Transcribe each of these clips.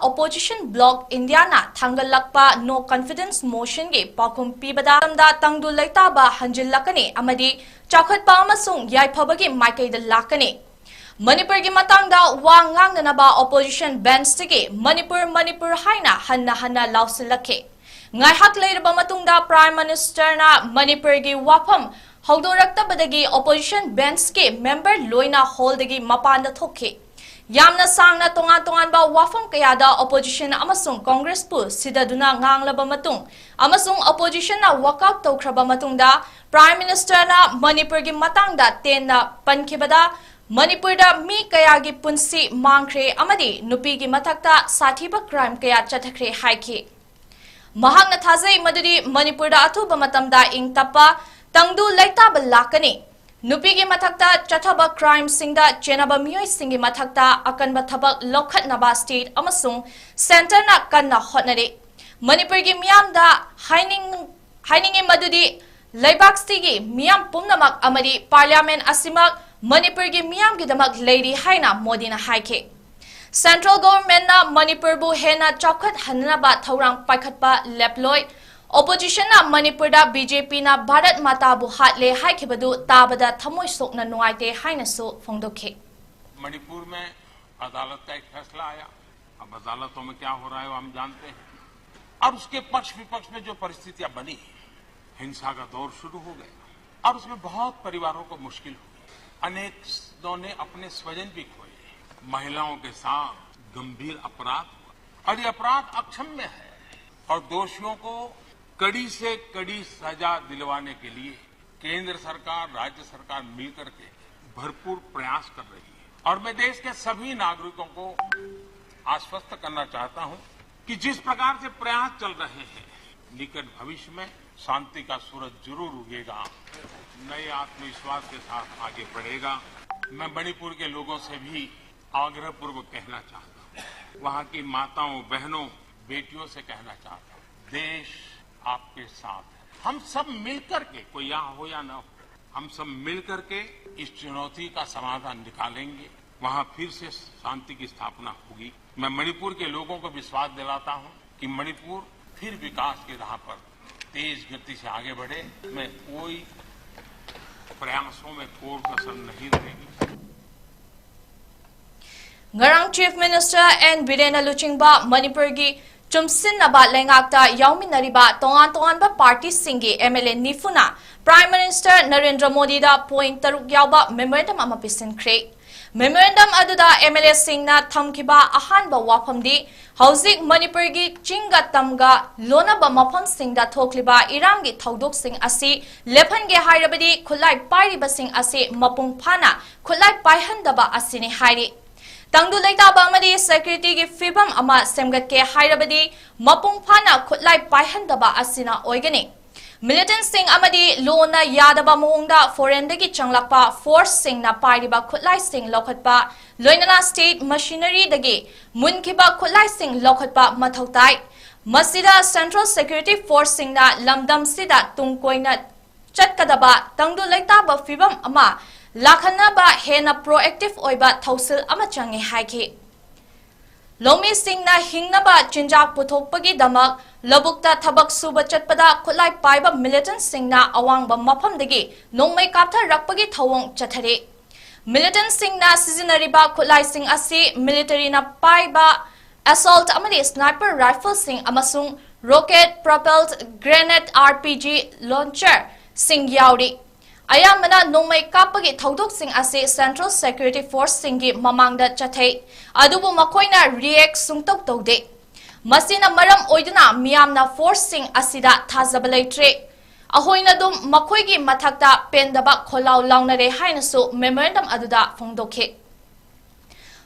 Opposition Bloc India na thangal lakpa no confidence motion ge pakum pibada tamda tangdu laita ba hanjil lakani amadi chakhat pa amasung yai phabagi maikai da lakani Manipur gi matang da wangang na ba opposition bench ge Manipur haina hanna lausilake ngai hak leir ba matung da Prime Minister na Manipur gi wapam haudorakta badagi opposition bench ge member loina hall dagi mapan da thokke Yamna sangna tongan ba wafam kayada opposition amasung Congress pu sidaduna nganglaba matung amasung opposition na walkout tawkraba matung da Prime Minister na Manipur gi matang da ten na pankibada Manipur da mi kaya gi punsi mangkre amadi nupi gi matakta sathiba crime kaya chathakre haiki mahang na thazai maduri Manipur da athuba matam da ing tapa tangdu laita balakani Nupi gi mathakta chathaba crime singda chenaba miyoi singi mathakta akanba thabak lokhat naba state amasung center na kanna hotnare Manipur gi miyam da haining madudi laibak stigi miyam pumnamak amari parliament asimak Manipur gi miyam gi damak lady haina modina haike Central government na Manipur bu hena chakhat hanaba thaurang paikhatpa leploi Opposition na Manipur da BJP na Bharat Mata bu hatle haikibadu tabada thamoi sokna nuaite haina so phongdokhe Manipur में अदालत का एक फैसला आया अब अदालतों में क्या हो रहा है वो हम जानते हैं और उसके पक्ष विपक्ष में जो परिस्थितियां बनी हिंसा का दौर शुरू हो गया और उसमें बहुत परिवारों को मुश्किल हुई अनेकों ने अपने स्वजन भी खोए महिलाओं के साथ गंभीर अपराध हुआ और ये अपराध अक्षम्य है और दोषियों को कड़ी से कड़ी सजा दिलवाने के लिए केंद्र सरकार राज्य सरकार मिलकर के भरपूर प्रयास कर रही है और मैं देश के सभी नागरिकों को आश्वस्त करना चाहता हूं कि जिस प्रकार से प्रयास चल रहे हैं निकट भविष्य में शांति का सूरज जरूर उगेगा नए आत्मविश्वास के साथ आगे बढ़ेगा मैं मणिपुर के लोगों से भी आग्रहपूर्वक कहना चाहता हूं वहां की माताओं बहनों बेटियों से कहना चाहता हूं देश आपके साथ है हम सब मिलकर के कोई यहाँ हो या न हो हम सब मिलकर के इस चुनौती का समाधान निकालेंगे वहां फिर से शांति की स्थापना होगी मैं मणिपुर के लोगों को विश्वास दिलाता हूं कि मणिपुर फिर विकास की राह पर तेज गति से आगे बढ़े मैं कोई प्रयासों में कोर कसर नहीं रहेगी Ngarang Chief Minister and Birena Luchingba Manipur gi Chumsin naba lengakta yauminariba tongan ba party singi MLA nifuna Prime Minister Narendra Modi da point taruk yauba memorandum ama pisinkre memorandum aduda MLA singna thamkiba ahanba wafamdi hauzik Manipur gi chinga tamga lona ba mafam singda thokliba irangi thaudok sing asi lephange hairabadi khulai pairiba sing asi mapung phana khulai paihandaba asini hairi Tangdu laita ba amadi security gi fibam ama semgat ke hairabadi mapung phana khutlai paihandaba asina oigani militant sing amadi lona yadaba mongda foreign dagi changlakpa force sing na pairiba khutlai sing lokhatpa loinana state machinery dagi munkiba khutlai sing lokhatpa mathautai masida central security force sing na lamdam sida tungkoina chatkadaba tangdu laita ba fibam ama Lakhana ba hena proactive oiba thausil ama changi haiki Lomi sing na hingna ba chinjak puthokpagi damak labukta thabak suba chatpada khulai paiba militant sing na awang ba mafam dagi nongmai kaptha rakpagi thawong chathare militant sing na seasonary ba khulai sing asi military na paiba assault amadi sniper rifle sing amasung rocket propelled grenade RPG launcher sing yauri Ayamana nongmai kapagi thaudok sing ase Central Security Force singi mamangda chathai adubu makoina react sungtok taude masina maram oiduna miyamna force sing asida thazabalaitre ahoina dum makoigi mathakta pendaba kholau launare haina so memorandum aduda phongdokhe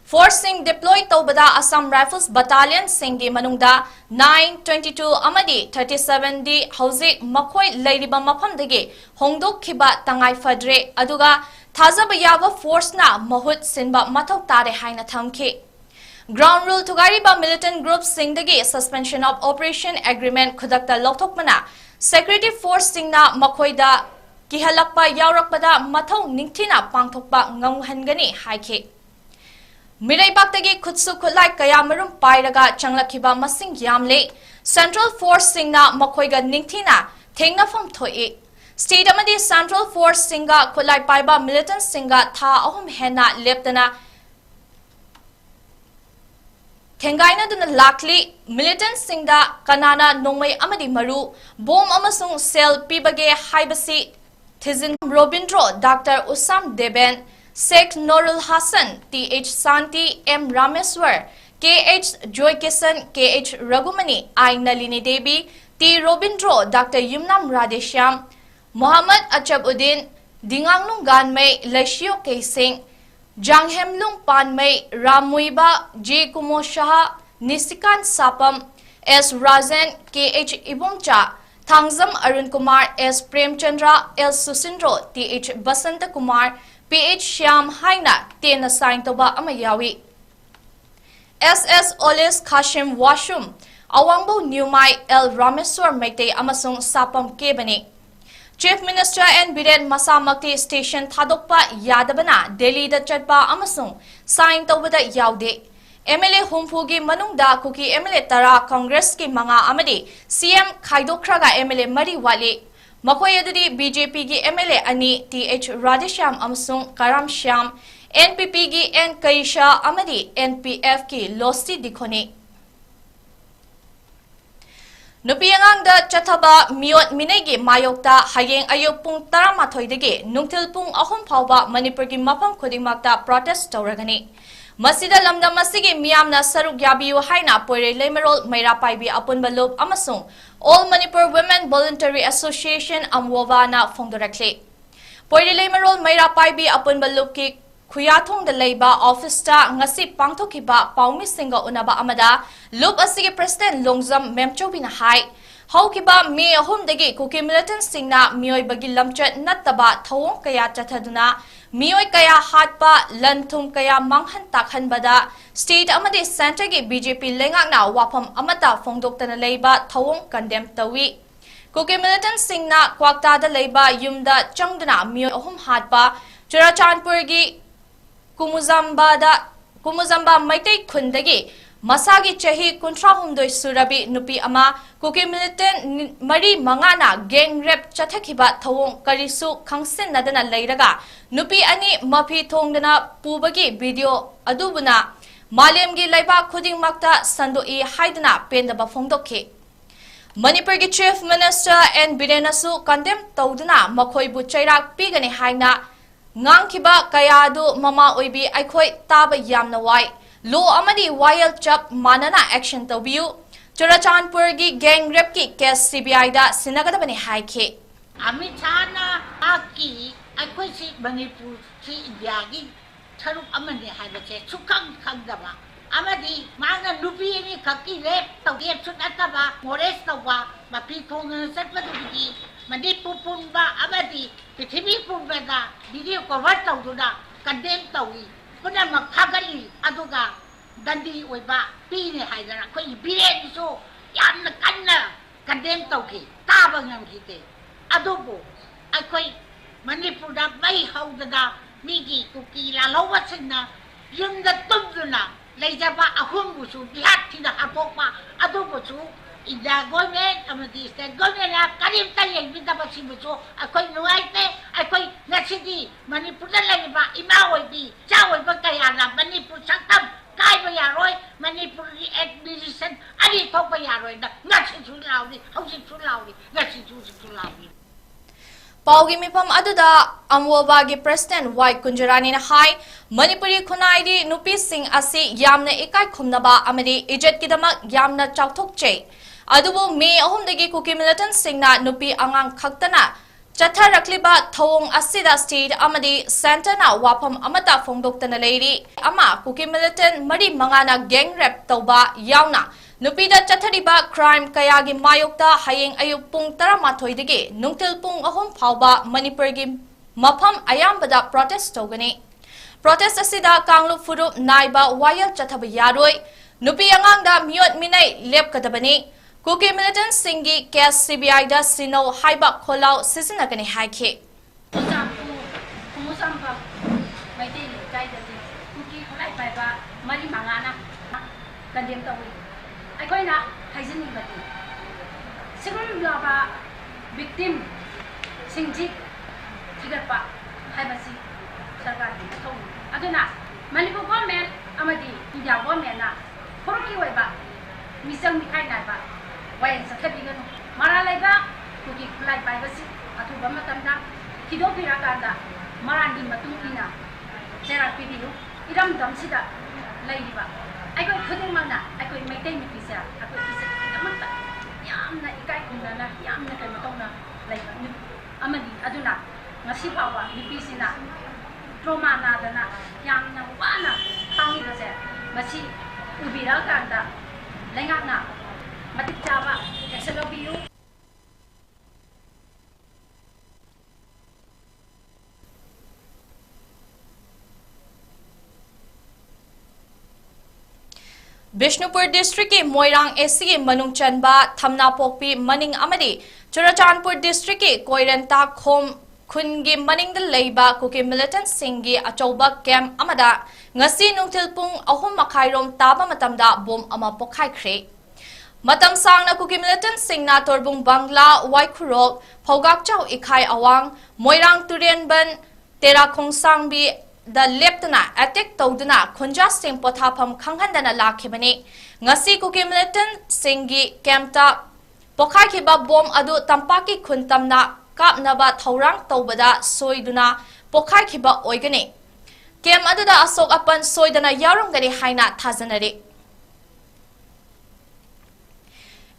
Force sing deploy tawbada Assam Rifles Battalion singi manungda 922 amadi 37 di hauzi makoi leiriba mafam dagi hongdok khiba tangai fadre aduga thazaba yaba force na mahut sinba mathok tare haina thamkhe Ground rule tugariba militant groups sing dagi suspension of operation agreement khudakta lokthokmana security force sing na makoida kihalakpa yaurakpada mathau ningthina pangthokpa ngamhangani haikhe Miraibaktagi khutsu khulai kayamarum pairaga changlakhiba masing yamle Central Force singna makhoiga ningthina thengnafam thoi State amadi Central Force singa khulai paiba militant singa tha ahum hena leptana Thengaina duna lakli militant singda kanana nongmai amadi maru bom amasung sel pibage haibasi Thizin Robindro Dr. Usam Deben Sheikh Norul Hassan, T.H. Santi, M. Rameswar, K.H. Joy Kisan, K.H. Ragumani, I. Nalini Devi, T. Robindro, Dr. Yumnam Radheshyam, Muhammad Achabuddin, Dingangnung Ganmei, Lashio K. Singh, Janghemlung Panmei, Ramuiba, J. Kumo Shah, Nisikan Sapam, S. Rajan, K.H. Ibumcha, Thangzam Arun Kumar, S. Premchandra, L. Susindro, T.H. Basanta Kumar, P.H. Shyam Haina, Tena Saintoba Amayawi. S.S. Oles Kashim Washum, Awangbo Newmai, L. Rameswar Meite Amasung Sapam Kebani. Chief Minister and Biren Masamakti Station Thadokpa Yadabana, Delhi da Chatpa Amasung, Saintoba da Yaude. MLA Humpugi Manungda Kuki MLA Tara Congress ki Manga Amadi, CM Kaidokraga MLA Mari Wali. Makoyadadi BJP ki MLA Ani T.H. Radheshyam Amsung Karam Shyam, NPP ki N. Kaisha Amadi, NPF ki Losti Dikhoni. Nupiangang da Chathaba Miot Minegi Mayokta Hayeng Ayok Pung Taramathoidagi, Nungtil Pung Ahum Pauba Manipur ki Mapam Kudingmakta protest Tauragani. Masida lamda masigi miyamna saruk yabiyu haina poire lemerol mairapaibi apunbalub amasung All Manipur Women Voluntary Association amwoba na fongdorakle. Poire lemerol mairapaibi apunbalub ki kuyathong da leiba office ta ngasi pangthokiba paumi singa unaba amada lub asigi president longzam memchobina hai Haukiba me ahum dagi kuki militant singna mioi bagi lamchat nattaba thawong kaya chathaduna Mioi kaya hatpa lanthum kaya manghan takhan bada state amadi center gi BJP lengak na wapam amata fongdoktana leiba thawong condemn tawi Kuki militant singna kwakta da leiba yumda changdana mioi ahum hatpa Churachandpur gi Kumuzamba Maitei Kundagi Masagi Chahi Kuntrahumdoi Surabi Nupi Ama Kuki militant Mari Mangana gang rep Chathakiba Thawong Karisu Kangsin Nadana Leiraga Nupi Ani Mapi Thongdana Pubagi video Adubuna Malemgi Laiba Kuding Makta Sandoi Haidana Pendaba Fongdoke Manipur ki Chief Minister and Birenasu condemn Tawdana Makoi Buchairak Pigani Haina Ngangkiba Kayadu Mama Oibi Aikoi Taba Yamnawai Law amadi wild chap manana action tabiu Churachandpur gi gang rep ki case CBI da sinagadabani haike Amitana aki aikoi si Manipur si India gi tharuk amani haibase sukang khangdaba amadi mana nupi ni khaki rep tawge sunataba mores tawa mapi thong satpadu Manipur punba amadi prithibi punba da video cover tawduna condemn tawi Kuna makhagali aduga dandi oiba pine haidana koi biren so yamna kanna condemn tawki taba ngamkite adubo akoi Manipur da mai haudada migi kuki la lawasina yumda tumduna leijaba ahum busu bihat thina hapokma adubo su India government amadi state government ya karim tayeng bidaba sibusu akoi nuaite akoi nasidi Manipur da laiba imaoibi chaoiba kaya na Manipur saktam kai ba yaroi Manipur administration ani thokba yaroi da ngasi chu laudi hausi chu laudi ngasi chu laudi Paugi mipam aduda amwoba gi president Y Kunjarani na hai Manipuri khunai di nupi sing asi yamna ikai khumnaba amadi ijet kidamak yamna chauthokche Adubu me ahumdagi kuki militant singna nupi angang khaktana Chatharakliba thawong asida state amadi center na wapam amata fongdoktana leiri ama kuki militant mari mangana gang rep tawba yauna nupi da chathariba crime kayagi mayokta hayeng ayuk pung 13 dagi nungtil pung ahum phawba Manipur gi mafam ayambada protest tawgani protest asida kanglu furup naiba wayal chathaba yaroi nupi angang da miot minai lep kadabani Kuki militant singi case CBI da sino haiba kholau sisinagani haike Kumusamba maitei kai da kuki kholai pai ba condemn tawi aikoina haijini bati sigun laba victim singji tigatpa haibasi sarkar di thong aduna Manipur government amadi India government na forki waiba misang mikai na ba wayan sa kabigan mara laiba kuki kulai bai basi atu ba matamda kido pirakanda marandi matung ina sera pidiu iram dam sida laiba aiko khuding mana aiko maitai mi pisa aiko isa amata yamna ikai kunana yamna kai matongna laiba amadi aduna ngasi pawa mi pisina trauma na dana yamna wana tangi base masi ubira kanda lengakna matik jawa exelobiu Bishnupur district ki Moirang SC Manung Chanba Thamna Pokpi Maning Amadi Churachandpur district ki Koirenta Khom Khungi Maning the Leiba Kuki Militant Singhi Achoba Camp Amada Ngasi Nungtilpung Ahum Makairom Taba Matamda Bom Ama Pokai Kre Matam Sang na Kuki Militant Singna Torbung Bangla Waikurok Pogak Chow Ikai Awang Moirang Turian Ban Tera Kong Sangbi The Leptana attack Toduna Kunja Sing Potapam Kanghandana Lakibani Ngasi Kuki Militant Singi Kemta Pokai Kiba Bom Adu Tampaki Kuntamna Kap Naba Taurang Tobada Soiduna Pokai Kiba Oigani Kem Aduda Asok Apan Soidana Yarungari Haina Tazanari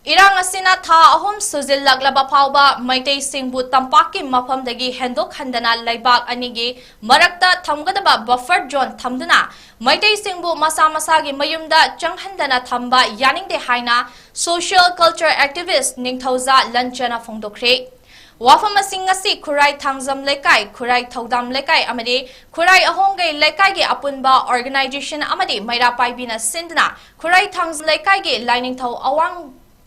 Irang asina tha ahum suzil laglaba phawba maitai singbu tampaki mafamdagi hendok handana laibak anigi marakta thamgadaba buffer zone thamduna maitai singbu masa masagi mayumda changhandana thamba yaningde haina social culture activist ningthauza lanchana phongdokre wafam asingasi khurai thangjam lekai khurai thodam lekai amade khurai ahongai lekai ge apunba organization amade maira paibina sindna khurai thangjam lekai ge lining thau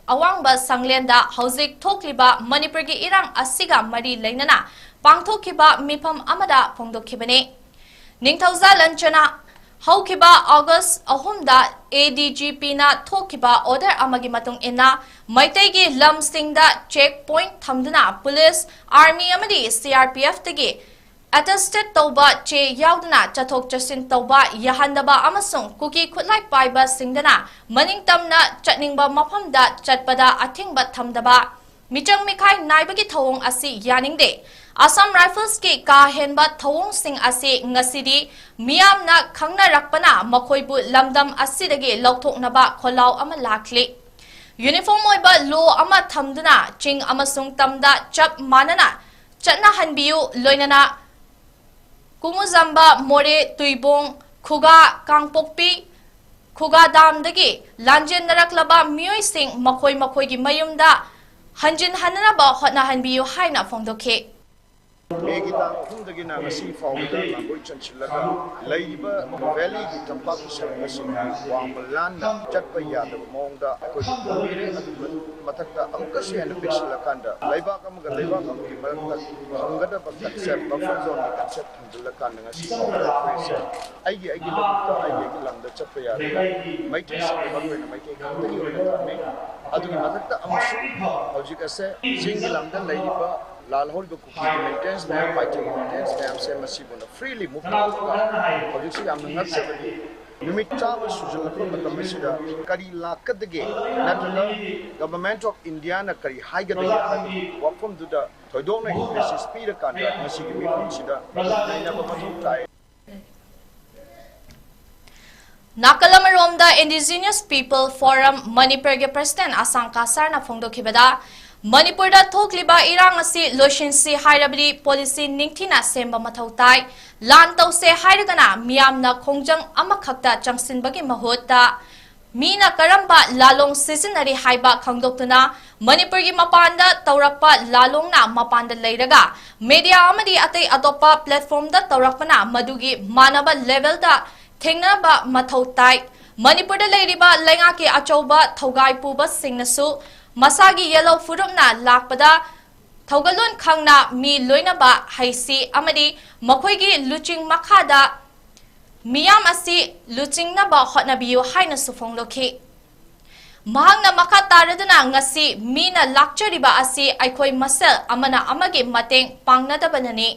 Awangba Sanglenda Hauzik Tokliba Manipur gi irang asiga mari lainana pangthokiba mifam amada phongdokhibane Ningthauza lanchana haukiba August ahumda ADGP na thokiba order amagi matung ina maitai gi lamsingda checkpoint thamduna police army amadi CRPF tagi attested tauba che yaudana chathok chasin tauba yahandaba amasung kuki khutlai paiba singdana maning tamna chatningba mafamda chatpada athingba thamdaba michang mikhai naibagi thawong asi yaningde Assam Rifles ki ka henba thawong sing asi ngasidi miyamna khangna rakpana makhoibu lamdam asidagi lokthoknaba kholau ama lakli uniform oiba law ama thamduna ching amasung tamda chap manana chatna hanbiu loinana Kumuzamba More Tuibong Kuga Kangpokpi Kuga Damdagi Lanjin Naraklaba Mui Sing Makoi Makoigi Mayumda Hanjin Hananaba Hotna Hanbiu Haina Fongdoke Megita Hundagina Nasi Founder Langoi Chanchilaga Laiba Valley Tampak Service Wambalan Chatpaya the Monda Kodire Matakta Amkashi and Pixilakanda Laiba Kamaga Laiba Hangada Concept Buffer Zone Concept Lakan Nasi Founder Aigi Landa Chapaya Mighty Sabbath Mighty Kandari Adu Matakta Amasu Hojikase Singilamda Laiba Lal hold the maintenance, fighting maintenance, I'm saying freely move. Obviously, I'm not saying Numita was Susan Commissioner, Kari Laka the gate, Government of Indiana, Kari Haiga, what from the Todona English speed contract, Mississippi, consider Nakalamaromda Indigenous People Forum Manipur ge President Asangka Sarna Phongdokhibada Manipur da thokliba irang asi loishinsi hairabri policy ningthina semba mathautai lan tause hairagana miyamna khongjang amakhakta changsinbagi mahutta mina karamba lalong seasonary haiba khangdoktuna Manipur gi mapanda taurakpa lalongna mapanda leiraga media amadi atai atopa platform da taurakpana madugi manaba level da thengnaba mathautai Manipur da leiriba lenga ki achauba thogai puba singnasu Masagi yellow furumna lakpada Thogalun Khangna mi loinaba haisi amadi makoigi luching makada miyam asi luchingnaba hotnabiyu haina sufongloki mahangna makha taraduna ngasi mina lakchariba asi aikoi masel amana amage mateng pangnadabanani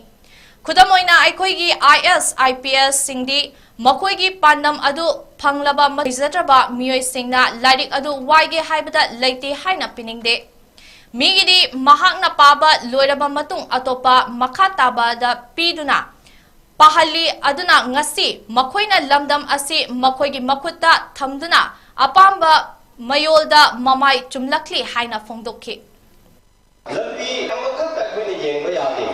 Kudamoina aikoigi IS IPS singdi makoigi pandam adu phanglaba majizatraba miyoi singna lairik adu waige haibada leite haina piningde migidi mahakna paba loiraba matung atopa makha tabada piduna pahali aduna ngasi makoina lamdam asi makoigi makutta thamduna apamba mayolda mamai chumlakli haina phongdokki lambi amakata khuni yengba yade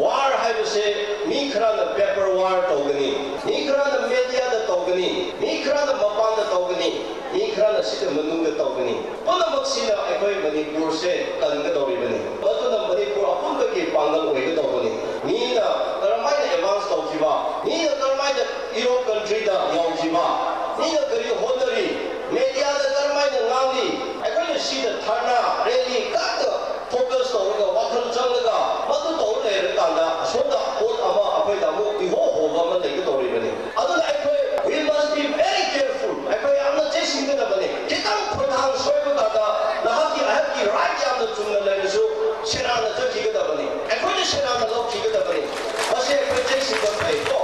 war haibse mi khara paper war togani mi khara media da togani mi khara mapan da togani mi khara sida manung da togani panamak sina akoi manipur se kalga doribani batuna manipur apun da ke pangal oiga togani mi na karamai advance togiba mi na karamai da europe country da yaujiba mi na kari hodari media da karamai da ngangi akoi sida thana rally ka focus on the water jungle madu to le kanda soda pot ama apai da mo iho hoba ma le dori bane adu akoi we must be very careful akoi amna chasing da bane kitang pradhan soiba da lahaki ahki right am da chunna le so shirana da ki da bane akoi shirana lo ki da bane base akoi chasing da pai ko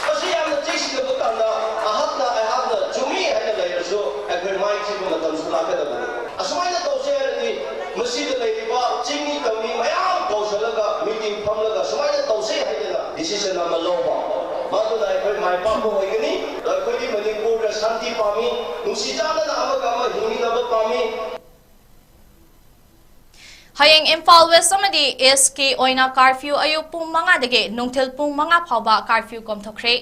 base amna chasing da kanda ahna chumi haina le so akoi mai chi ko da sula ka da bane asmai da to se ni masjid laiba chingni kami mayam tawsalaga meeting phamlaga sumaina tawse haidena decision ama loba maduna ai mai pa ko hoigani lakoi manipur da shanti pami nusijana na ama himi na pami Hayang Imphal West amadi SK oina curfew ayu pung manga dage nungthil pung manga phawba curfew komthokre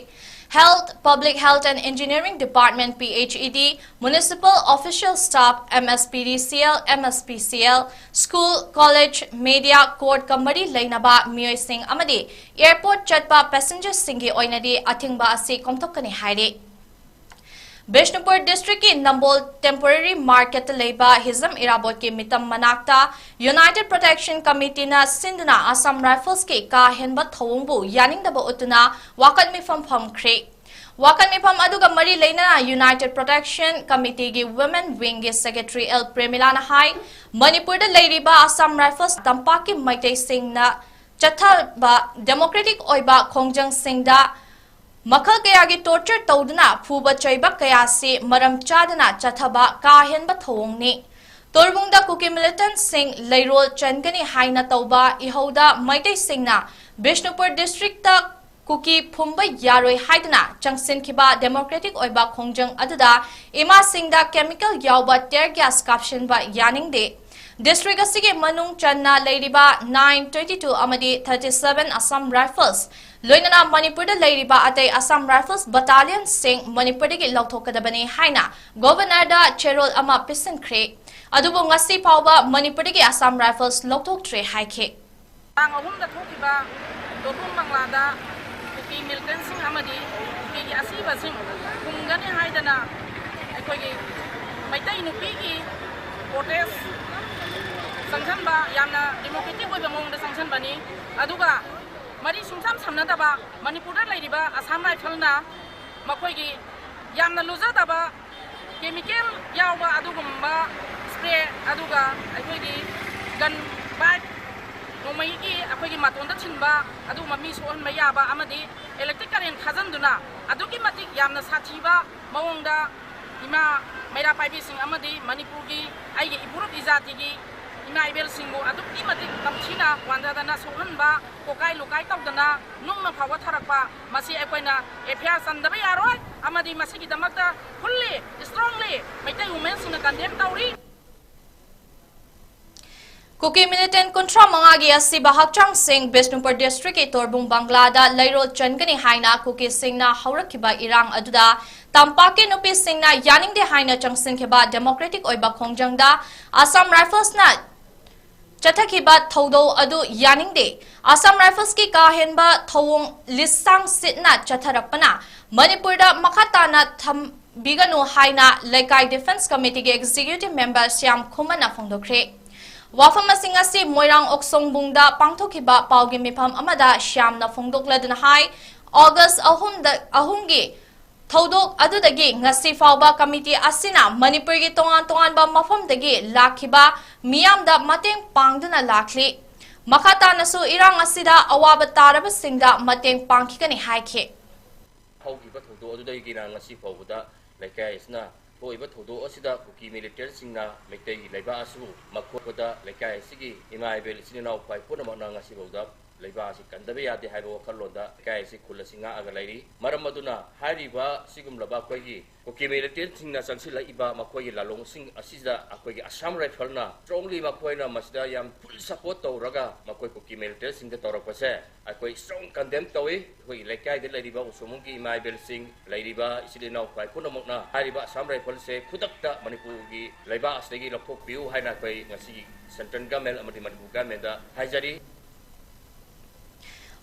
Health, Public Health and Engineering Department PHED, Municipal Official Staff MSPDCL, MSPCL, School, College, Media, Court Kamari Lainaba Miyoi Singh amadi Airport Chatpa Passengers Singhi Oinadi Athingba Asi Komthokani Hairi Bishnupur District ki Nambol Temporary Market Leba Hizam Irabot ki Mitam Manakta United Protection Committee na Sinduna Assam Rifles ki ka henba thawungbu yaningdaba utuna wakat mifam kre wakat mifam aduga mari leina United Protection Committee ki Women Wing ki Secretary L Premilana Hai Manipur da leiriba Assam Rifles tampaki Maitai Singh na chathaba Democratic oiba Khongjang Singh da Makal kaya gi torture tawduna phuba chaiba kaya se maram chadana chathaba ka henba thawong ni Torbungda Kuki Militant Singh Lairol Changani Haina Tauba Ihoda Maitai Singh na Bishnupur District ta Kuki Phumba Yaroi Haidana Changsin Kiba Democratic Oiba Khongjang aduda Ima Singh da chemical yauba tear gas caption ba yaning de District asige manung channa leiriba 922 amadi 37 Assam Rifles Loinana Manipur da leiriba atay Assam Rifles Battalion Singh Manipur dagi lauthokadabani haina Governor da Cherol ama pisan kre adubu ngasi pawba Manipur dagi Assam Rifles lauthoktre haike ang ahum da thokiba dorum banglada kuki militant sing amadi kuki asiba sing kungani haidana aikogi maitai nupi gi protest sanction ba yamna democratic oi bamong da sanction bani aduga mari sumsam samnadaba Manipur da leiriba Assam Rifle na makoigi yamna luzadaba chemical yawba adugumba spray aduga aikoigi gun bag nomai gi akoigi matonda chinba aduguma mi sohan mayaba amadi electric current khazanduna adugi matik yamna sathiba mawongda ima maira paibi sing amadi Manipur gi aigi iburup izati gi Naibel Singbo aduk imati kamchina wandadana sohanba kokai lokai tawdana nungna phawa tharakpa masi akoina affair sandaba yaroi amadi masi gi damakta fully strongly maitai women sing condemn tawri Kuki Militant Kontra Mangagi asi Bahakchang Singh Bishnupur District e Torbung Banglada Lairol Changani Haina Kuki Singh na Haurakiba Irang aduda Tampake Nupi Singh na Yaningde Haina Changsin Kiba Democratic Oiba Khongjangda Assam Rifles na Chathakiba Thodo adu yaningde Assam Rifles ki kahenba thawong lisang sitna chatharapana Manipur da makhatana tham biganu haina Lekai Defense Committee ge Executive Member Syam Khumana phongdokre Wafam asingasi Moirang Oksong Bungda pangthokiba paugi mifam amada Syam na phongdokladna hai August ahumgi Thodok adudagi ngasi fauba committee asina Manipur gi tongan ba mafamdagi lakhiba miyamda mateng pangduna lakli makata nasu irang asida awaba taraba singda mateng pangkhikani haikhe haugiba thodo adudagi na ngasi fauda laikai isna hoiba thodo asida kuki military singna meitei leiba asu makhoda laikai sigi imaibel sinina upai puna mana ngasi fauda leiba asi kandabe yade haiba wakhalonda kai si khulasinga agalairi maram aduna hariba sigumlaba koigi kuki military singna sangsila iba makoi lalong sing asida akoigi assam rifle na strongly makoina masida yam full support tawraga makoi kuki military singda tawrakpase akoi strong condemn tawi hoi laikai de leiriba usumugi imaibel sing leiriba isilina upai punamokna hariba assam rifle se khudakta manipur gi leiba asdegi lokhok piu haina koi ngasi central government amadi manipur government da haijari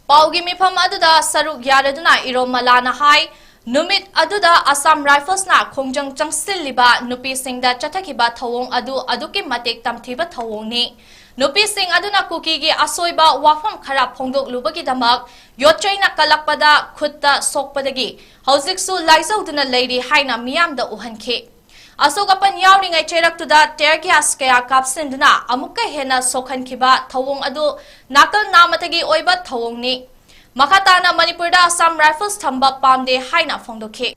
Paugi mifam aduda saruk yaraduna iromalana hai numit aduda Assam Rifles na khongjang changsilliba nupi singda chathakiba thawong aduki matek tamthiba thawong ni nupi sing aduna kuki gi asoiba wafam khara phongdok lubagi damak yochaina kalakpada khutta sokpadagi haujiksu laizoduna leiri haina miyamda uhankhe Asokapan yawningai cheraktuda tear gas kaya kapsinduna amukka hena sokhankhiba thawong adu nakal namatagi oiba thawong ni makhatana Manipurda Assam Rifles thamba pamde haina phongdokhe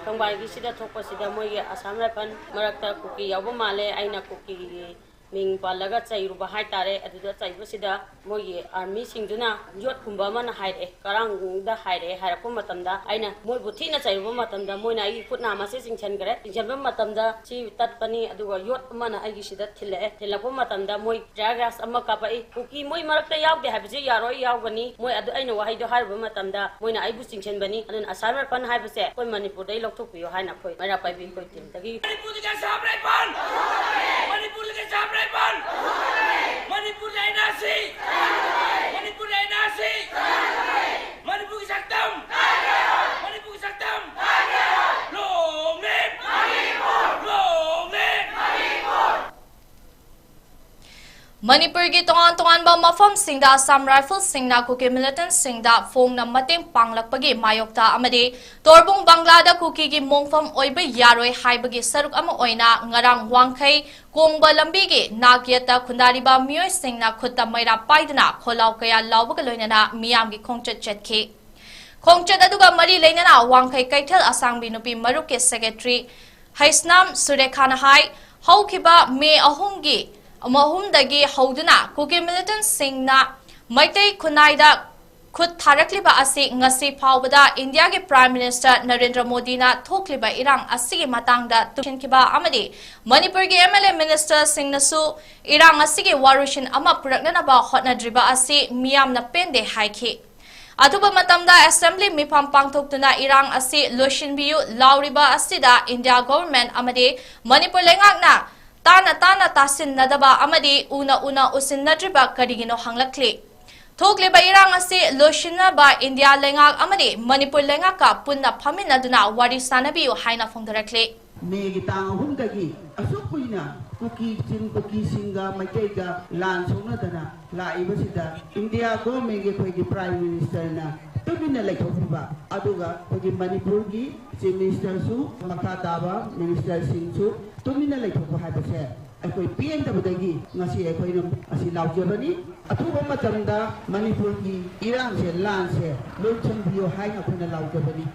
Kangbai gi sida thokpa sida moi Assam Rifle marakta kuki yabu male aina kuki ming palaga chairuba hai tare aduda chaibu sida moi army singduna yot khumba man haire karang da haire harapu matamda aina moi buthina chairuba matamda moina ai khutna ma se singchan gare singchan matamda chi tatpani aduga yot mana ai gi sida thilapu matamda moi jagas amma kapai kuki moi marakta yawde habji yaroi yawgani moi adu aina wahai do harba matamda moina ai bu singchan bani anan Assam Rifle haibase koi Manipur dai lokthok piyo haina khoi mara pai bin koi tim tagi Manipur ga Assam Rifle Manipur ga Assam Rifle Manipur ga nasi Manipur ga nasi Manipur ki saktam Manipur ki saktam long live Manipur long live Manipur Manipur gi tongan ba mafam singda Assam Rifles singna kuki militant singda phong na mateng panglakpagi mayokta amade torbung banglada kuki gi mongfam oiba yaroi haibagi saruk ama oina ngarang wangkhai kongba lambi gi nagyata khundariba miyoi singna khutta maira paidna kholau kaya lawbaga loinana miyam gi khongchat chatke khongchat aduga mari leinana wangkhai kaithal asangbi nupi maruk ke secretary MAISNAM Surekhana hai haukiba me ahumgi Mahumdagi Hauduna, Kuki militant singna Maitei Kunaida Kut Tarakliba Asi Ngasi Paubada, India ke Prime Minister Narendra Modi na Thokliba Irang Asigi Matangda Tushinkiba Amadi, Manipur ke MLA Minister Singnasu, Irang Asigi Warushin Ama Puraknanaba Hotna Driba Asi Miyam na Pende Haiki. Atuba Matamda Assembly Mipam Pangtoktuna Irang Asi Lushin Biu Lauriba Asida India Government Amadi, Manipur Lengakna. Tana tasin nadaba amadi una usin nadriba karigino hanglakli. Thokle ba irang ase loshina ba India lengak amadi Manipur lengaka punna phaminaduna wari sanabiu haina phongdarakle. Megi tang humdagi asukpuina kuki singa maikega lan sonadana la ibasida India government ge khoi Prime Minister na tubina lekhoba aduga khoi Manipur gi Chief Minister su makataba Minister Singh su tumina lekhoba haibase akoi PM tabudagi ngasi akoi nam asi laujabani athuba matamda Manipur gi Iran se lan se locham bio haina khona laujabani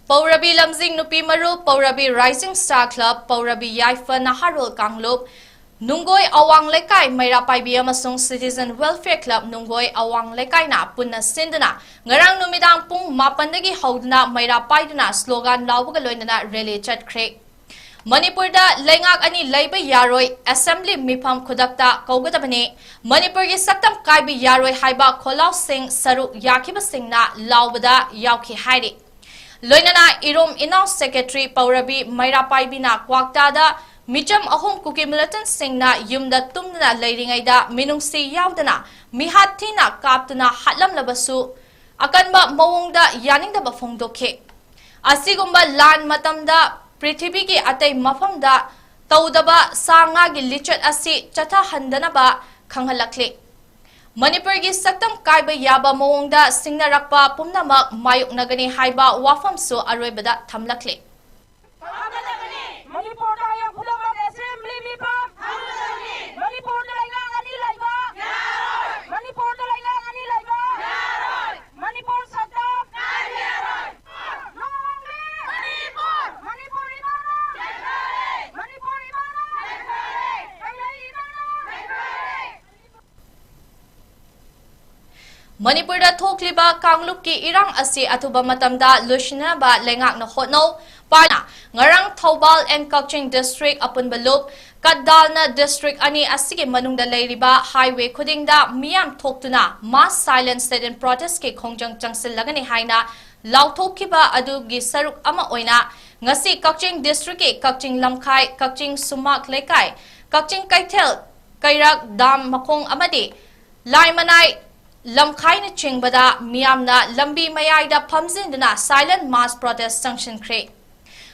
Paurabi Lamzing Nupi Maru, Paurabi Rising Star Club, Paurabi Yaifa Naharul Kanglup, Nungoi Awang Lekai, Maira Paibi Amasung Citizen Welfare Club, Nungoi Awang Lekai na Punna Sindana, Ngarang Numidang Pung Mapandagi Haudna, Maira Paiduna, slogan Laubagaloinana, Rally Chat Creek. Manipurda Lengak Ani Labor Yaroi, Assembly Mipam Kudakta, Kogatabane, Manipur gi Saktam Kaibi Yaroi Haiba, Kolau Singh, Saruk Yakiba Singh na Laubada Yauki Haidi. Loinana Irom Inau Secretary Paurabi Maira Paibina Kwaktada Micham Ahum Kuki militant Singna Yumda Tumna Leiringaida Minungsi Yaudana Mihatina Kaptuna Hatlam Labasu Akanba Mawungda Yaningda Bafongdoke Asigumba Lan Matamda Prithibi ki Atay Mafamda Taudaba Sanga gi Lichat Asi Chata Handanaba Kanghalakle Manipur gi saktam kaiba yaba mawongda singnarakpa pumnamak mayoknagani haiba wafamsu aroibada thamlakle. Manipur da thokliba Kanglup ki irang asi atuba matamda Lushinaba lengak na hotno pana ngarang Thobal and Kakching district apun balup Kadalna district ani asige manungda leiriba highway khudingda miyam thoktuna mass silent state and protest ke khongjang changsil lagani haina lauthokiba adugi saruk ama oina ngasi Kakching district ke Kakching lamkhai Kakching sumak lekai Kakching kaithel kairak dam makong amadi laimanai Lamkhai na chingbada miyamna lambi mayayda pamzinduna silent mass protest sanction kre.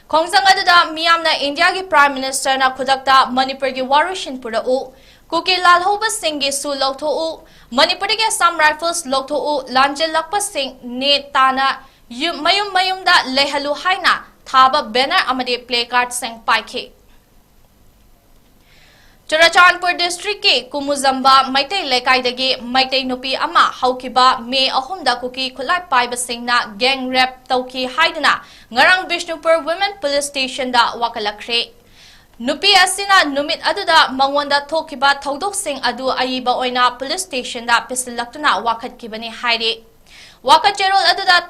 Khongjang adada miyamna India ki Prime Minister na khudakta Manipur ki warushin pura u Kuki Lalhoba Singh ki su lokto u Manipur ki Assam Rifles lokto u Lanjil Lakpa Singh ne tana mayum da lehalu haina thaba banner amade placard sing paike. Churachandpur district ke Kumuzamba Maitei Lekaidagi Maitei Nupi ama haukiba May ahumda kuki khulai paiba singna gang rap tauki haiduna ngarang Bishnupur Women Police Station da wakalakre. Nupi asina numit aduda mangwanda thokiba thodok sing adu ayiba oina police station da pisilaktuna wakat kibani haide. Wakat cherol aduda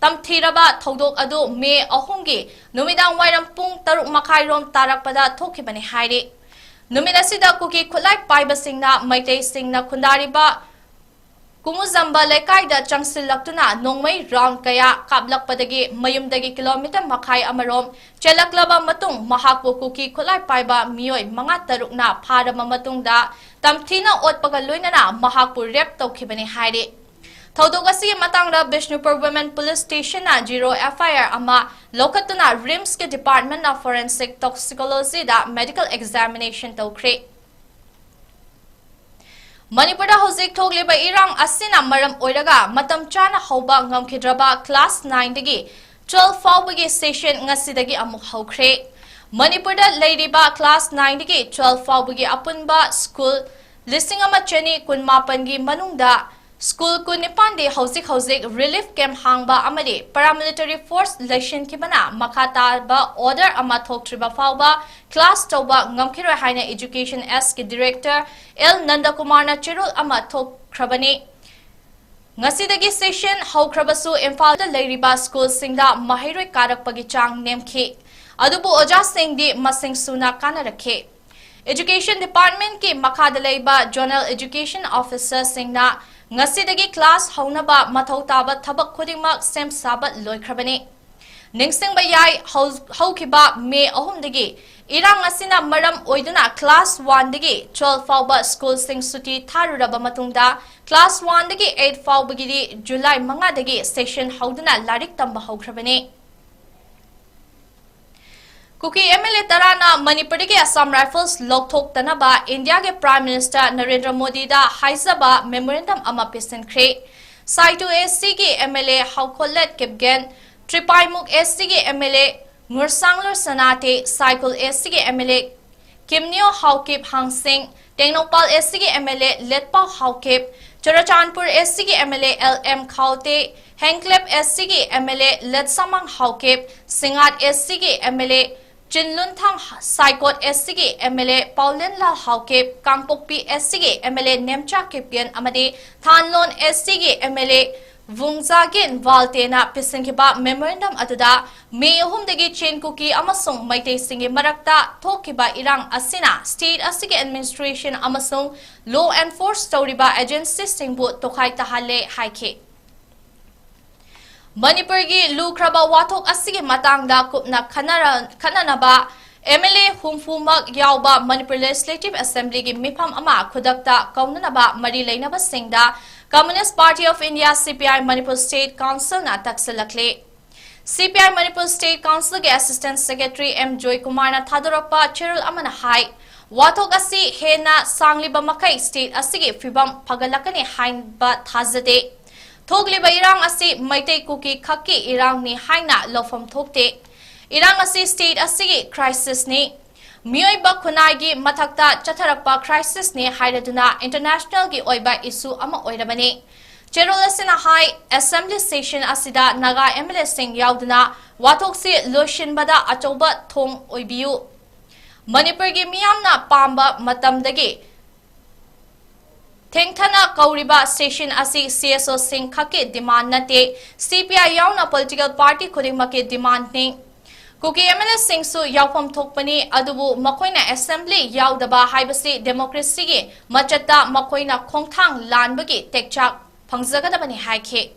tamthiraba thodok adu May ahumgi numidang wairam pung taruk makairom tarakpada thokibani haide. Numinasida kuki khulai paiba singna Maitei singna khundariba Kumuzamba lekaida changsilaktuna nongmai round kaya kablakpadagi mayumdagi kilometer makai amarom chelaklaba matung mahakpo kuki khulai paiba miyoi manga tarukna pharama matungda tamthina otpagaloinana mahakpo rep tawkhibani haide. Thodogasi matangda Bishnupur Women Police Station na zero FIR ama lokatuna RIMS ke Department of Forensic Toxicology da medical examination tawkre. Manipur da hozik thogliba irang asina maram oiraga matam chana hauba ngamkidraba class 9 dagi 12 fawbagi session ngasidagi amuk haukre. Manipur da leiriba class 9 dagi 12 fawbagi apunba school lisingama chani kunmapangi manungda School ku nipande housik relief camp hangba amade paramilitary force election kibana makata ba order ama thoktriba fawba class toba ngamkhiro haina education S ki director L Nandakumar na chirul ama thokkrabani ngasidagi session haukrabasu Imphal da leiriba school singda mahiroi karakpagi chang nemkhi adubu oja singdi masing suna kana rakhe Education Department ki makada leiba Journal Education Officer singna ngasidagi class haunaba mathau taba thabak khudingmak sem sabat loikrabani ningsingba yai haukiba May ahumdagi irang asina maram oiduna class 1 dagi 12 fawba school sing suti tharuraba matungda class 1 dagi 8 fawbagi July manga dagi session hauduna larik tamba haukrabani Kuki MLA Tarana Manipuri ke Assam Rifles lokthok tanaba India ke Prime Minister Narendra Modi da haizaba memorandum ama pisen kre Saitu SC ke MLA Haukolet Kipgen Tripaimuk SC ke MLA Ngursangler Sanate Cycle SC ke MLA Kimnio Haukip Hang Singh Tengnopal SC ke MLA Letpau Haukip Churachandpur SC ke MLA LM Khaute Hengklep SC ke MLA Letsamang Haukip Singat SC ke MLA Chinlunthang Saikot SC MLA Paulin Lal Haukip Kangpokpi SC MLA Nemcha Kipgen amade Thanlon SC MLA Vungzagin Valtena Pisinkiba memorandum aduda May ahumdagi Chen Kuki amasung Maitei Singi marakta thokiba irang asina state asige administration amasung law enforcement toriba agency singbu tokai tahale haike Manipur gi lukraba wathok asige matangda kupna khananaba MLA humfumak yauba Manipur Legislative Assembly gi mifam ama khudakta kaunanaba mari leinaba singda Communist Party of India CPI Manipur State Council na taksalakle CPI Manipur State Council के Assistant Secretary M Joy Kumar na thadorokpa cherul amana hai wathok asi hena sangliba makai state asigi fibam pagalakani hainba thazade thogliba irang asi maitei kuki khaki irang ni haina lofam thokte irang asi state asigi crisis ni Mioiba khunai mathakta chatharakpa crisis ni hairaduna international gi oiba issue ama oirabani Cherul asina hai assembly session asida naga MLAs sing yauduna wathok si lotion bada achoba thong oibiu Manipur gi miyamna pamba matamdagi Thengthana kauriba station asi CSO sing khake demand nate CPI yauna political party khudingmake demand ni Kuki MLAs sing su yaupam thokpani adubu makoina assembly yaudaba haibasi democracy gi machata makoina khongthang lanbagi tekchak Pangzagadabani haike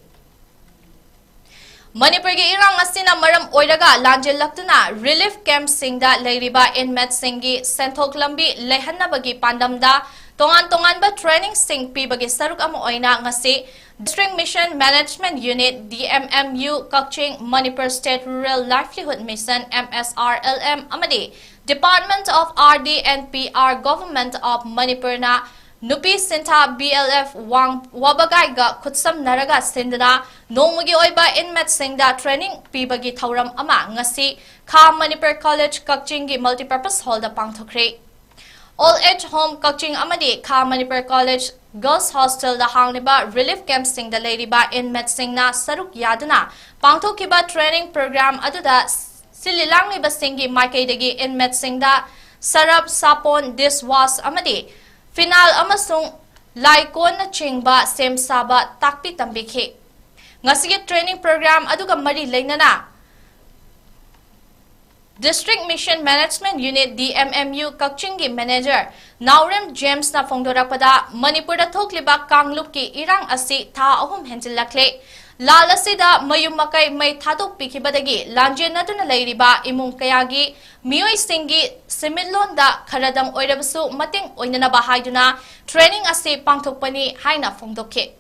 Manipur gi irang asina maram oiraga lanjel laktuna relief camp singda leiriba inmate singi senthok lambi lehanabagi pandamda tongan ba training sing pibagi saruk am oina ngasi District Mission Management Unit DMMU Kakching Manipur State Rural Livelihood Mission MSRLM amadi Department of RD and PR Government of Manipur na Nupi Sinta BLF Wang Wabagai ga Kutsam Naraga Sindana Nongmugi Oiba Inmate Singda Training Pibagi Thauram Ama Ngasi Kha Manipur College Kakching Multipurpose Hall da Pangthokre All Age Home Kakching Amadi Kha Manipur College Girls Hostel da Hangliba Relief Camp Singda Leiriba Inmate Singna Saruk Yaduna Pangthokiba Training Program Aduda Sililangliba Singi Maikaidagi Inmate Singda Sarab Sapon Dishwash Amadi Final amasung laikon na chingba sem saba takpi tambikhe ngasigi training program aduga mari leinana District Mission Management Unit DMMU Kakchingi Manager Naurem James na phongdorakpada Manipur da thokliba Kanglup ki irang asi tha ahum henjilakle Lalasida mayum makai mai thadok pikhibadagi lanjenaduna leiriba imung kayagi mioi singi similon da kharadam oirabasu mating oinana bahaiduna training ase pangthokpani haina phongdokhe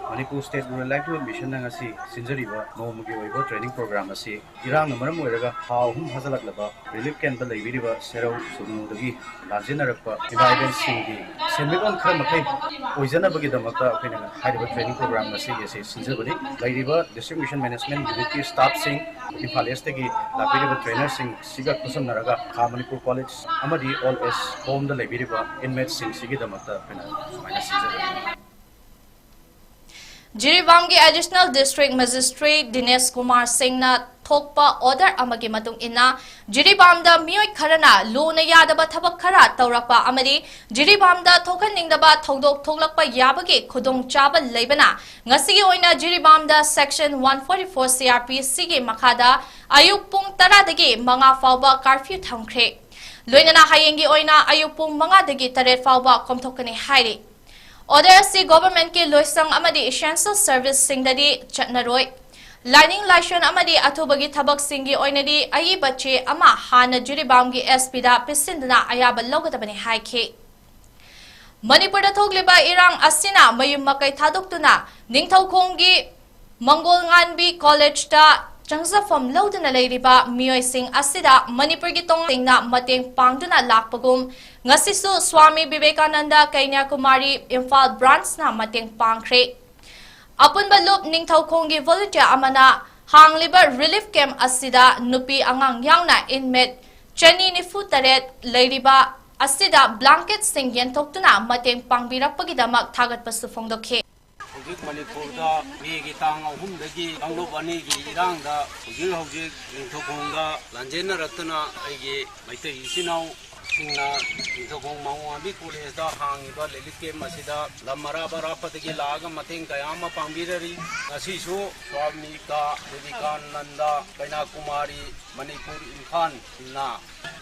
Manipur State Rural Livelihood Mission na ngasi sinjariba nomugi oibo training program asi irang maram oiraga haum hazalaklaba relief camp da leibiriba serau sunudagi lanjenarakpa evidence singi semikon khara makai oijana bagi damakta apina haiba training program asi ase sinjabari leiriba District Mission Management Unit staff sing Imphal East gi labiriba trainer sing siga kusam naraga Kha Manipur College amadi all as home da leibiriba inmates sing sigi damakta apina sumaina sinjabari Jiribam gi Additional District Magistrate Dinesh Kumar Singh na thokpa order amagi matung ina Jiribam da mioi kharana luna yadaba thabak khara tawrakpa amadi Jiribam da thokaningdaba thodok thoklakpa yabagi khudong chaba leibana ngasigi oina Jiribam da section 144 CRPC gi makhada ayuk pung 10 dagi manga fawba curfew thamkhre loinana hayengi oina ayuk pung manga dagi 3 fawba komthokani hairi Order si government ki loisang amadi essential service singdadi chatnaroi lining lation amadi athubagi thabak singi oinadi ayi bache ama hana Jiribam gi SP da pisindna ayaba logadabani haike Manipur da thogliba irang asina mayum makai thadoktuna ningthaukhong gi Mangol Nganbi College da Changsafam Loduna leiriba mioi sing asida Manipur gi tong singna mateng pangduna lakpagum ngasisu Swami Vivekananda Kanyakumari Imphal branch na mateng pangkhre apunba loop ningthaukhong gi volunteer amana hangliba relief camp asida nupi angang yangna inmate chani nifu taret leiriba asida blanket sing yentoktuna mateng pangbirakpagidamak thagatpasu phongdokhe Hojik Manipur da megi tang ahum dagi Kanglup ani gi irang da hojik ningthokhong da lanjena ratna aigi maitai isinau singna ningthokhong mawambi college da hangiba lelike masida lamara barapatagi laga mateng kayama pambirari asisu Swami ka Vivekananda Kanyakumari Manipur Imphal na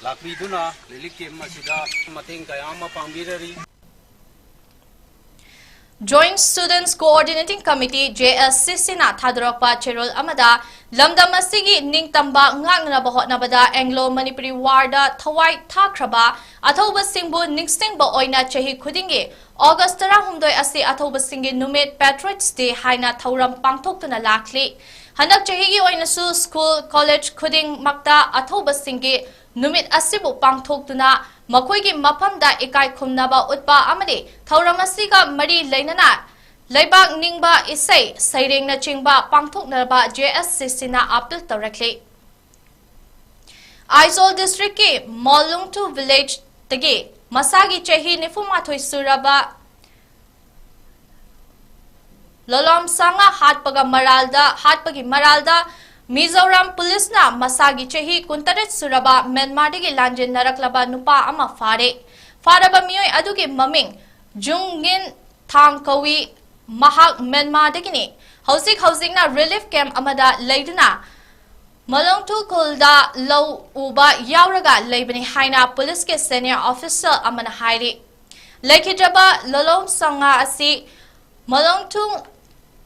lakbiduna lelike masida mateng kayama pambirari Joint Students Coordinating Committee JSCC na thadrakpa cherol amada lamdam asigi ningtamba ngangnaba hotnabada Anglo-Manipuri War da thawai thakraba athoba singbu ningstingba oina chahi khudingi August 12 asi athoba singi numit Patriots Day haina thauram pangthoktuna lakli Handak chahigi oinasu school college khuding makta athoba singge numit asibu pangthoktuna makoigi mapamda ikai khumnaba utpa amade thauramasiga mari leinana Laibak ningba isai saireng na chingba pangthoknaba JSCC na apil tawrakle. Aizol district ke Molungtu village tagi masagi chahi nifumathoi suraba Lolom sanga hatpagi maralda Mizoram police na masagi chahi kuntaret suraba Myanmar dagi lanjin naraklaba nupa ama faraba miyoi adugi maming Jungin Thangkawi Mahak Myanmar dagini housing na relief camp amada leiduna Malongtu kulda low uba yauraga leibani haina police ke senior officer amana hairi lekijaba lolong sanga asi Malongtu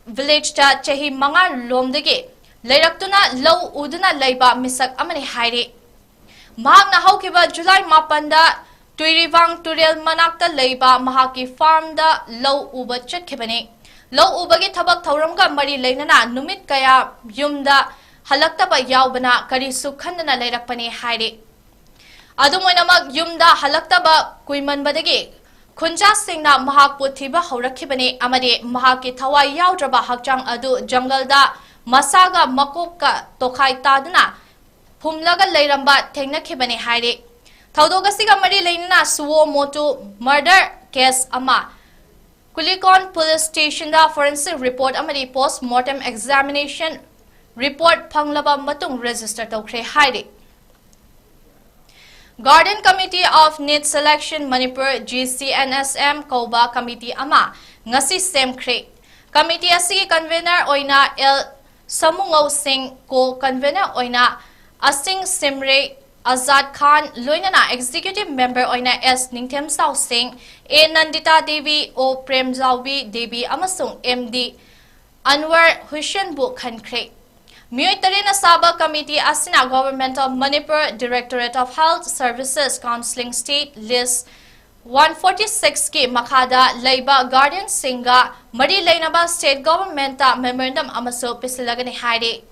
village ta chahi manga lomdagi leiraktuna low uduna leiba misak amani hairi mahak na haukiba July 8 Tuirivang Turel Manakta Leiba Mahaki Farm da Low Uba Chetkibani. Low Ubagi Tabak Tauramga Mari Lainana Numit Kaya Yumda Halaktaba Yaubana Kari Sukhandana Leirakpani Hairi. Adumoinamag Yumda Halaktaba Kuiman Badagi. Kunja Singna Mahak Putiba Horakibani Amadi Mahaki Tawa Yaudraba Hakjang Adu Jangalda Masaga Makopka Tokai Tadana Pumlaga Leiramba Tengna Kibani Hairi. Taudogasiga mari lainana suwo motu murder case ama Kulikon police station da forensic report amari post mortem examination report phanglaba matung register tawkhre hairi Garden Committee of Need Selection Manipur GCNSM Koba Committee ama ngasi semkhre committee asi convener oina L Samungau Singh ko convener oina Asing Simre Azad Khan Loinana Executive Member Oina S Ningthem Sao Singh A Nandita Devi O Prem Zawbi Devi Amasung MD Anwar Hussein Bu Khankre Miyoi Tarina Saba Committee Asina Government of Manipur Directorate of Health Services Counseling State List 146 ki Makada Leiba Guardian Singa Mari Lainaba State Government Memorandum Amaso Pisilagani Hairi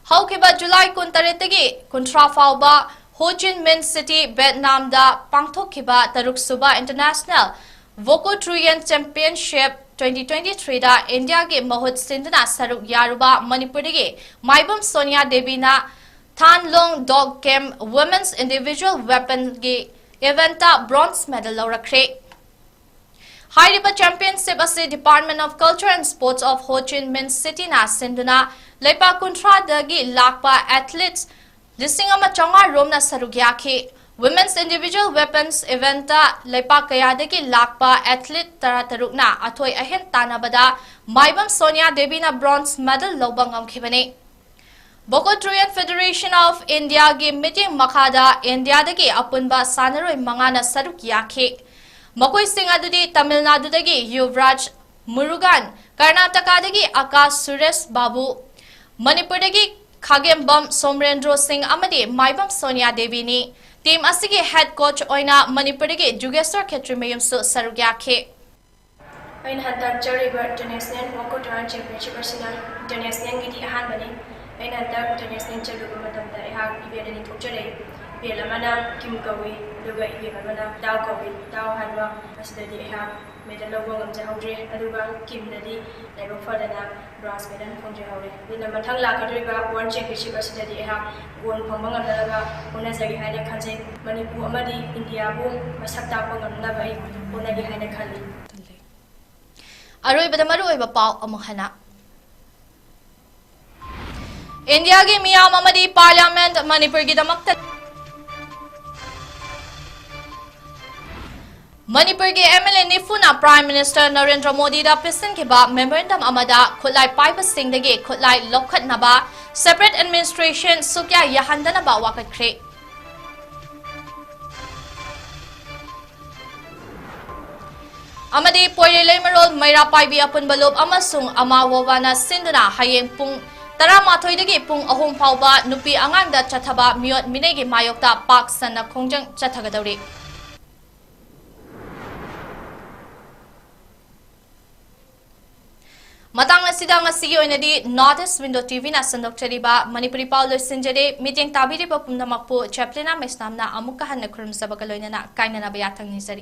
Haukiba July kuntaretagi kuntra fauba Ho Chi Minh City Vietnam da pangthokiba Taruk Suba International Vocotrian Championship 2023 da India ge mahut sindana saruk yaruba Manipuri ge Maibam Sonia Devi na Thanlong Dog Camp Women's Individual Weapon ge eventa bronze medal laurakre Hairiba Championship ase Department of Culture and Sports of Ho Chi Minh City na sinduna Leipa Kuntra dagi lakpa athletes Lisingama Chonga Romna Sarugyaki Women's Individual Weapons Eventa Leipa Kaya dagi lakpa athlete Taratarukna Atoy Ahen Tanabada Maibam Sonia Devi na bronze medal lobangam khibani Bokotrian Federation of India gi meeting makada India dagi apunba sanaroi mangana Sarugyaki Makoi Singadudi Tamil Nadu dagi Yuvraj Murugan Karnataka dagi Akash Suresh Babu Manipur dagi Khagembam Somrendro Singh amadi Maibam Sonia Devi ni team asigi head coach oina Manipur dagi Jugeswar Khetrimayum su sarugyakhe aina hadak chariba international Vocotrian championship asina international gi ahanbani aina hadak international chaluba matamda ehak ibedani thokjare belamana kim kawi duga ibemana daw kawi daw hanwa asidadi ehak medal lobang amjahawre aduga kimdadi laiba fadana bronze medal phongjahawre dina mathang lakadriba world championship asidadi ehak gold phangmang amdalaga onajagi haina khanjai Manipur amadi India bu masak tapa ngamna bai onagi haina khali Aroi badamaru oiba pau amuhana India gi miyam amadi parliament Manipur gi damakta Manipur ge MLA Nifuna Prime Minister Narendra Modi da pisin ke ba memorandum amada khulai paiba singdagi khulai lokhat naba separate administration sukya yahandana ba wakat khre Amadi poirelai marol maira paibi apun balop amasung amawawana sindana hayeng pung Taramathoi dagi pung ahum phauba nupi angangda chathaba miot minegi mayokta pak sanna khongjang chathagadori Matang asida ngasi oinadi Northeast Window TV na sandokchariba Manipuri Paul loisinjare meeting tabiriba pumnamakpo CHAPLINA MAISNAM na amukahan na khurumsaba kaloina na kainana bayatang nisari.